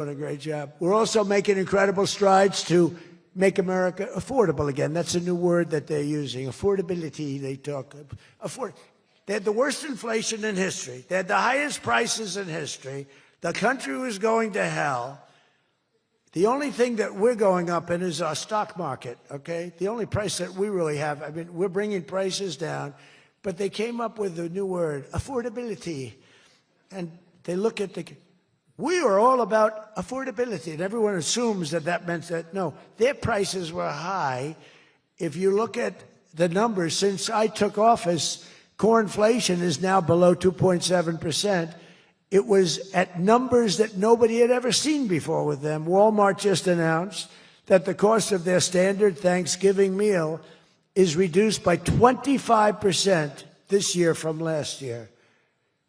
Doing a great job. We're also making incredible strides to make America affordable again. That's a new word that they're using. Affordability, they talk. They had the worst inflation in history. They had the highest prices in history. The country was going to hell. The only thing that we're going up in is our stock market, okay? The only price that we really have, I mean, we're bringing prices down, but they came up with a new word, affordability. And they look at we are all about affordability, and everyone assumes that that meant that, no, their prices were high. If you look at the numbers, since I took office, core inflation is now below 2.7%. It was at numbers that nobody had ever seen before with them. Walmart just announced that the cost of their standard Thanksgiving meal is reduced by 25% this year from last year.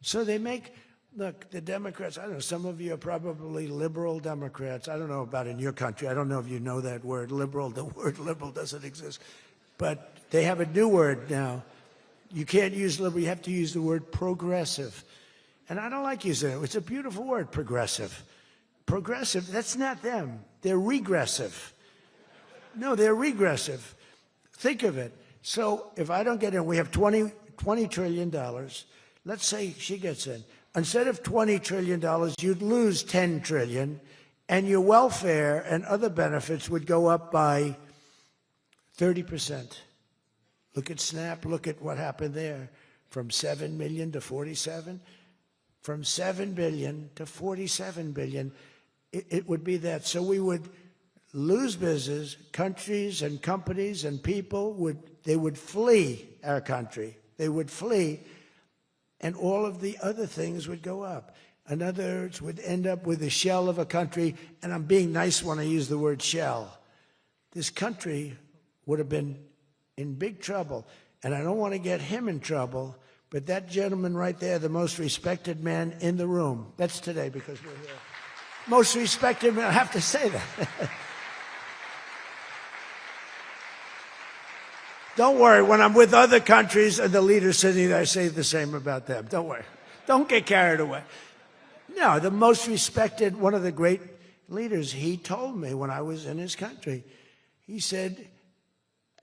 So they make, look, the Democrats, I don't know, some of you are probably liberal Democrats. I don't know about in your country. I don't know if you know that word, liberal. The word liberal doesn't exist. But they have a new word now. You can't use liberal. You have to use the word progressive. And I don't like using it. It's a beautiful word, progressive. Progressive, that's not them. They're regressive. No, they're regressive. Think of it. So if I don't get in, we have $20 trillion. Let's say she gets in. Instead of $20 trillion, you'd lose $10 trillion, and your welfare and other benefits would go up by 30%. Look at SNAP. Look at what happened there. From 7 million to 47. From 7 billion to 47 billion, it would be that. So we would lose business, countries and companies and people would flee our country. They would flee, and all of the other things would go up. In other words, would end up with a shell of a country, and I'm being nice when I use the word shell. This country would have been in big trouble, and I don't want to get him in trouble. But that gentleman right there, the most respected man in the room, that's today because we're here. Most respected man, I have to say that. Don't worry, when I'm with other countries and the leaders sitting there, I say the same about them. Don't worry. Don't get carried away. No, the most respected, one of the great leaders, he told me when I was in his country, he said,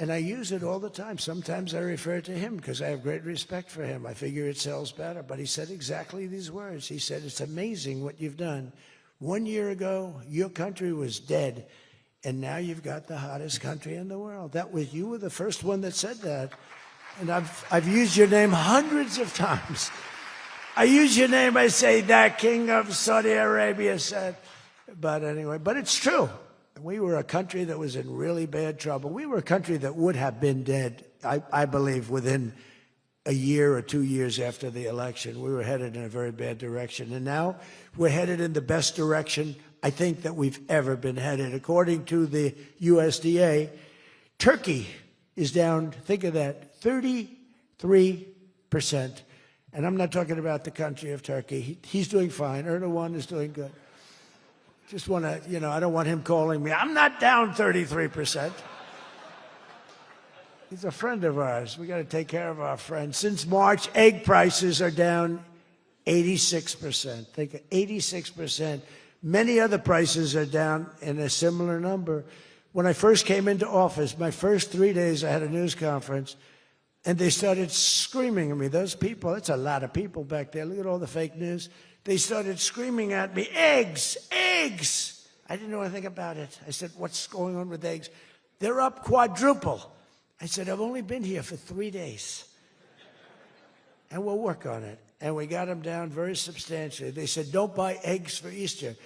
and I use it all the time. Sometimes I refer to him because I have great respect for him. I figure it sells better. But he said exactly these words. He said, it's amazing what you've done. 1 year ago, your country was dead, and now you've got the hottest country in the world. You were the first one that said that. And I've used your name hundreds of times. I use your name, I say, that king of Saudi Arabia said. But anyway, but it's true. We were a country that was in really bad trouble. We were a country that would have been dead, I believe, within a year or 2 years after the election. We were headed in a very bad direction. And now we're headed in the best direction, I think, that we've ever been headed. According to the USDA, Turkey is down, think of that, 33%. And I'm not talking about the country of Turkey. He's doing fine. Erdogan is doing good. Just want to, I don't want him calling me. I'm not down 33%. He's a friend of ours. We got to take care of our friends. Since March, egg prices are down 86%. Think of 86%. Many other prices are down in a similar number. When I first came into office, my first 3 days, I had a news conference, and they started screaming at me. Those people, that's a lot of people back there. Look at all the fake news. They started screaming at me, eggs, eggs. I didn't know anything about it. I said, what's going on with eggs? They're up quadruple. I said, I've only been here for 3 days. And we'll work on it. And we got them down very substantially. They said, don't buy eggs for Easter.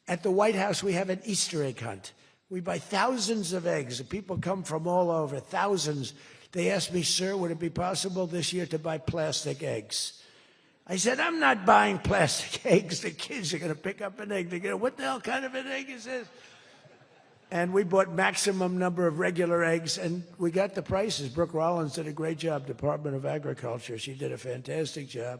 At the White House, we have an Easter egg hunt. We buy thousands of eggs. People come from all over, thousands. They asked me, sir, would it be possible this year to buy plastic eggs? I said, I'm not buying plastic eggs. The kids are going to pick up an egg. They're going to, what the hell kind of an egg is this? And we bought maximum number of regular eggs, and we got the prices. Brooke Rollins did a great job, Department of Agriculture. She did a fantastic job.